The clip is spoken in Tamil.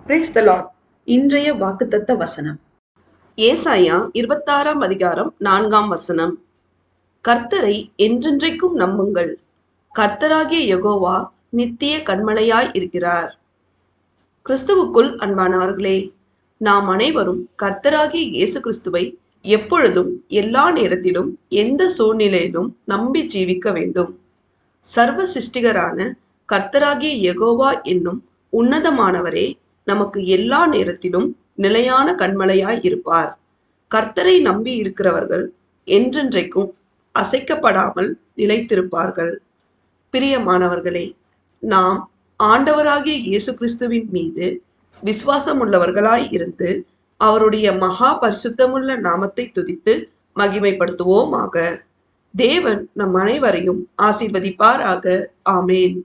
Praise the Lord. இன்றைய வாக்குத்தத்த வசனம் ஏசாயா 26ஆம் அதிகாரம் 4ஆம் வசனம். கர்த்தரை என்றென்றைக்கும் நம்புங்கள், கர்த்தராகிய யெகோவா நித்திய கன்மலையாய் இருக்கிறார். கிறிஸ்துவுக்குள் அன்பானவர்களே, நாம் அனைவரும் கர்த்தராகிய இயேசு கிறிஸ்துவை எப்பொழுதும் எல்லா நேரத்திலும் எந்த சூழ்நிலையிலும் நம்பி ஜீவிக்க வேண்டும். சர்வ சிருஷ்டிகரான கர்த்தராகிய யெகோவா என்னும் உன்னதமானவரே நமக்கு எல்லா நேரத்திலும் நிலையான கன்மலையாய் இருப்பார். கர்த்தரை நம்பி இருக்கிறவர்கள் என்றென்றைக்கும் அசைக்கப்படாமல் நிலைத்திருப்பார்கள். பிரியமானவர்களே, நாம் ஆண்டவராகிய இயேசு கிறிஸ்துவின் மீது விசுவாசம் உள்ளவர்களாய் இருந்து அவருடைய மகா பரிசுத்தமுள்ள நாமத்தை துதித்து மகிமைப்படுத்துவோமாக. தேவன் நம் அனைவரையும் ஆசீர்வதிப்பாராக. ஆமேன்.